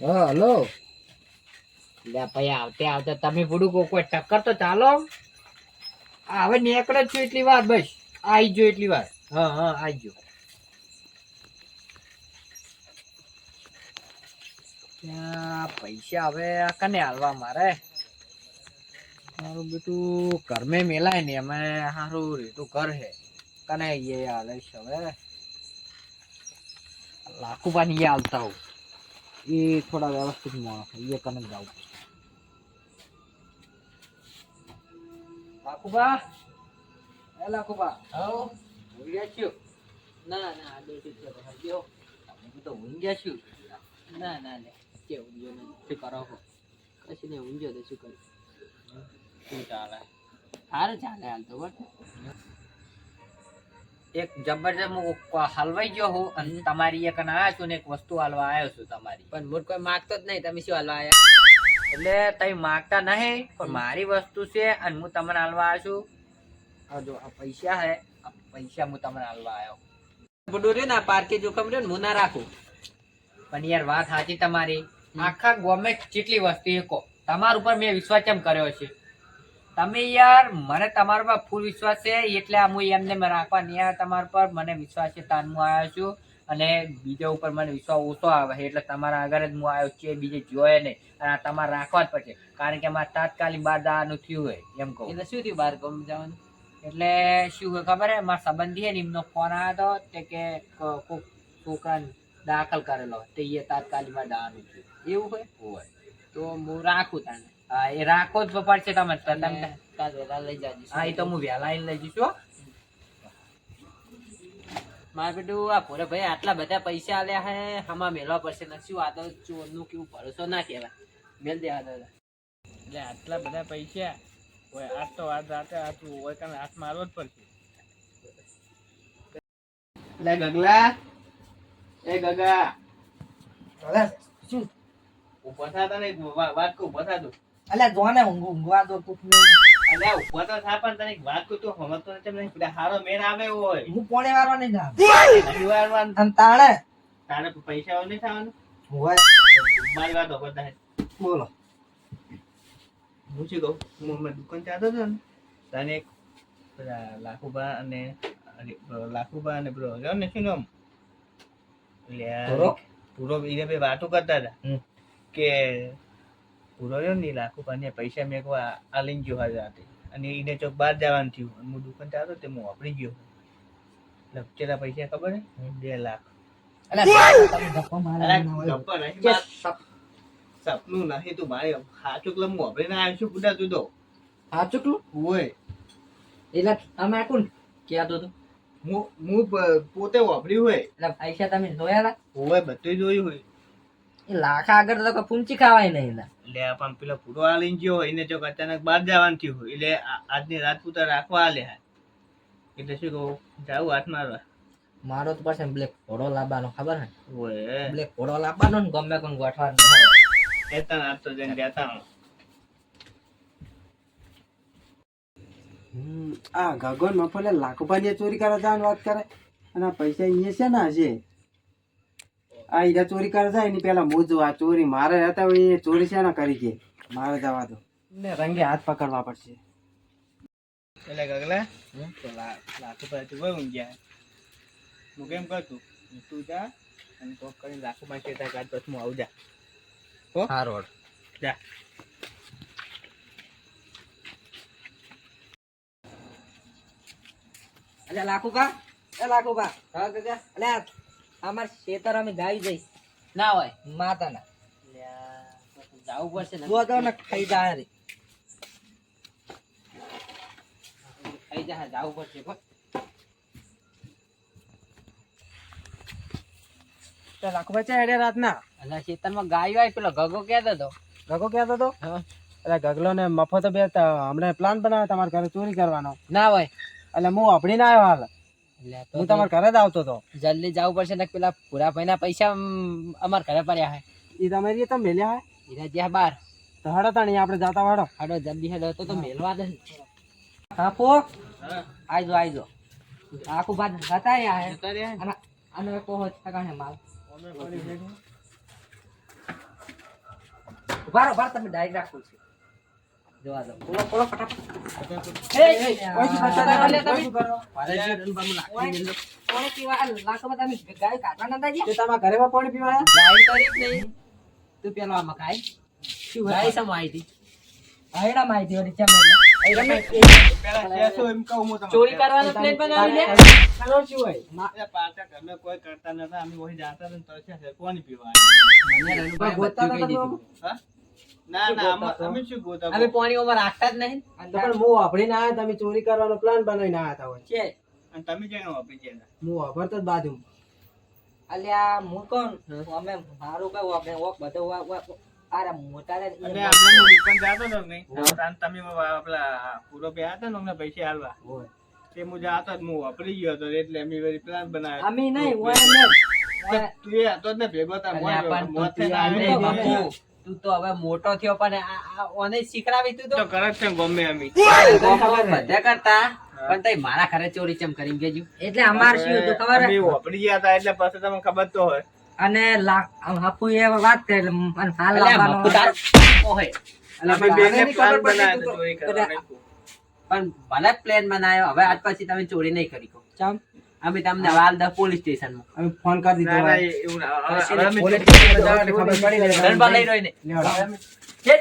હા હલો. લે ભાઈ આવતે આવતે તમે પૂરું કોઈ ટક્કર તો ચાલો. હવે નીકળે જ છું એટલી વાર બસ. આઈ ગયો એટલી વાર. હા હા આઈ ગયો. ત્યાં પૈસા હવે કને હાલવા મારે. મારું બેટું ઘરમે મેલાય ને અમે સારું રીતું ઘર હે કને ये हाले હવે લાખો પાની ये हालता हो ये थोड़ा व्यवस्थित माणस है ये कने जाऊं લાખુબા એ લાખુબા આવો ઊંઘ્યા છો ના ના બેટી છે ભાઈઓ તમે તો ઊંઘ્યા છો ના ના લે કે ઊંઘ્યો નથી શું કરો છો કશું ને ઊંઘ્યો તો શું કરું શું ચાલે સારું ચાલે હાલ તો બટ એક જબરજસ્ત હું હલવાઈ ગયો હું અને તમારી એક આવ્યા છું ને એક વસ્તુ હાલવા આવ્યો છું તમારી પણ મૂળ કોઈ માગતો જ નહીં તમે શું હાલવા આવ્યા એટલે તમે માગતા નહીં પણ મારી વસ્તુ છે અને હું તમને હાલવા આવ્યો છું જો આ પૈસા હે આ પૈસા હું તમને હાલવા આવ્યો બધું રે ને પાર્કે જોખમ રે ને હું ના રાખું પણ યાર વાત સાચી તમારી આખા ગોમે જેટલી વસ્તુ એકો તમારા ઉપર મેં વિશ્વાસ કેમ કર્યો છે તમે યાર મને તમારા પર ફૂલ વિશ્વાસ છે એટલે હું એમને રાખવા નહીં તમારા પર મને વિશ્વાસ છે તાન હું આવ્યો છું અને બીજા ઉપર મને વિશ્વાસ ઓછો આવે એટલે તમારા આગળ જ હું આવ્યો છે બીજે જોયે નહીં અને આ તમારે રાખવા જ પડશે કારણ કે અમારે તાત્કાલિક બહાર જવાનું થયું હોય એમ કહું એટલે શું થયું બહાર ગમ જવાનું એટલે શું હોય ખબર હે મારા સંબંધી ને એમનો ફોન આવ્યો હતો તે કે કોઈક છોકરાને દાખલ કરેલો તે એ તાત્કાલિક માં જવાનું થયું એવું હોય તો હું રાખું તને હા એ રાખો જ પડશે તમે લઈ જાજો હા એ તો હું વહેલા લઈ જઈશું મારે બેટું આ ભોરે ભાઈ આટલા બધા પૈસા આલ્યા હે આમાં મેળવા પડશે ને શું આ તો ચોરનું કેવું ભરોસો ના કહેવાય મેલ દે એટલે આટલા બધા પૈસા હોય આજ તો આજ રાતે આટલું હોય કારણ હાથ મારવો જ પડશે એટલે ગગલા એ ગગા હવે શું ઉભો થતા ને વાત કહું ઉભો થતું અલ્યા જોને ઊંઘવા દો તું અલ્યા ઉભો તો થા પણ તને વાત કહું તું સમજતો નથી નહીં પેલા હારો મેળ આવે હોય હું પોણે વારવા નહીં જા પરિવારમાં અને તાણે તારે પૈસા નહીં થવાનું હોય મારી વાત બધા બોલો હું શું કહું હું મેં દુકાન ચાલતો હતો ને તને એક પેલા લાખુબા અને પેલો ને શું નામ પૂરો એ બે વાતો કરતા હતા કે પૂરો રહ્યો ને લાખુબા ને પૈસા મેકવા આ લઈને ગયો રાતે અને એને ચોક બહાર જવાનું થયું અને હું દુકાન ચાલતો તે હું વાપરી ગયો એટલે કેટલા પૈસા ખબર હે 2 લાખ સપનું નહીં તું મારે સાચું ક્લબ મોબરે ના આવ્યું છું બુડા તું તો સાચું તું હોય એટલે તમે કોણ કહેતો તો હું પોતે વાપર્યું હોય એટલે પૈસા તમે જોયા હોય બધું જોયું હોય એ લાખ આગળ તો પૂંચી ખાવાય નહીં એટલે પણ પેલો પૂરો આ લઈને ગયો હોય એને જો અચાનક બહાર જવાનું થયું હોય એટલે આજની રાત પૂતા રાખવા આલે એટલે શું કહું જાવું હાથ મારવા મારો તો પાસે બ્લેક ઘોડો લાવવાનો ખબર હે હોય બ્લેક ઘોડો લાવવાનો ને ગમે કોણ ગોઠવાનો એતા આજ તો જઈને જતા આ ગગન મફલે લાખોપાની ચોરી કરે જવાની વાત કરે અને આ પૈસા અહીંયા છે ને હશે આ હીરા ચોરી કરે જાય એની પેલા મોજો આ ચોરી મારે હતા એ ચોરી છે ને કરી છે મારે જવા દો ને રંગે હાથ પકડવા પડશે એટલે ગગલા લાખો પર તું બહુ ઊંઘ્યા હું કેમ કરતું તું જા અને કોક કરીને લાખો માં કેતા કાઢ પછી હું આવું જા હા રોડ જા અલ્યા લાખુબા હા કાકા અલ્યા અમાર ખેતર અમે ગાઈ જઈ ના હોય માતાના જવું પડશે ને જો તો ને ખાઈ જાય રે ખાઈ જા જવું પડશે તો લાખોભાઈ છે હેડે રાતના એટલે ખેતરમાં ગાયો આવી પેલો ગગો કહેતો હતો ગગો કહેતો તો એટલે ગગલો ને મફત બે હમણાં પ્લાન બનાવ્યો તમારે ઘરે ચોરી કરવાનો ના હોય એટલે હું અભણી ના આવ્યો હાલ એટલે હું તમારા ઘરે જ આવતો હતો જલ્દી જવું પડશે ને પેલા પૂરા ભાઈના પૈસા અમારા ઘરે પડ્યા હે એ તમારી તમે મેલ્યા હે એના જ્યાં બાર તો હડો તાણી આપણે જાતા વાળો હાડો જલ્દી હેડો તો મેલવા દે આપો આઈજો આખું બાદ હતા યા હે અને આનો કહો છકાણે માલ ઉભા તમે ડાયરેક્ટ રાખો છો જોવા દો બોલો ફટાફટ ઓછી પચાસ લે તમે. મારે જે ડન નાખી મેલો. કોણે પીવા લાખોમાં તમે ગાય કાઢવા નતા જી તે તમારા ઘરે પાણી પીવા આયા? ગાય કરી જ નહીં તું પેલો આમાં ખાય શું ગાય સમ આવી હતી આયડા માહિતી વળી ચમે પેલા કેસો એમ કહું હું તમને. ચોરી કરવાનો પ્લાન બનાવી લે કરોડ શું હોય? એટલે પાછા ઘરમાં કોઈ કરતા નતા, અમે વહી જાતા હતા ને તો છે કોની પીવા આવ્યા? મને રનુભાઈ ગોતા બધું કહી નતા દીધું. હા? ના ના અમે શું ગોતા અમે પાણીઓમાં રાખતા જ નહીં તો પણ હું વાપરીને આયા, તમે ચોરી કરવાનો પ્લાન બનાવીને આયા તા હોય. છે અને તમે ક્યાં વાપરી ગયા? હું વાપરતો જ બાજુ. અલ્યા હું કોણ અમે મારું કઈ આપણે ઓક બધો આરા મોટા રે એટલે આપણે હું દુકાન જાતો હતો ને, તાન તમે પેલા પૂરો પે હતા ને અમને પૈસા આલવા. હોય. તે હું જાતો જ હું વાપરી ગયો હતો એટલે અમે વળી પ્લાન બનાવ્યો. અમે નહીં ઓય તું એ હતો જ ને ભેગો તા અલ્યા પણ મોત તું થઈને યાર આવ્યો. નહીં બાપુ. તું તો હવે મોટો થયો પણ ઓને શીખડાવી તું તો તો કરે જ છે ગમે અમે. બધા કરતા પણ તઈ મારા ઘરે ચોરી ચમ કરીને કેજો એટલે અમાર શું હતું ખબર અમે વાપરી ગયા હતા એટલે પછી તમને ખબર તો હોય. અને હાપુ એ વાત કરે અને હાલ અલ્યા લાવવાનો બાપુ તાર ઓહે અમે બેને પ્લાન બનાવ્યો હતો ચોરી કરવાનો. પણ ભલે પ્લાન બનાવ્યો હવે આજ પછી તમે ચોરી નહીં કરી કો ચમ અમે તમને વાલ દે પોલીસ સ્ટેશનમાં અમે ફોન કરી દીધો ના ના હોય. એવું ના. હવે અમે પોલીસ સ્ટેશનમાં જવાની ખબર પડી ને. દંડમાં લઈ રહ્યો ને લેવડાવો. છે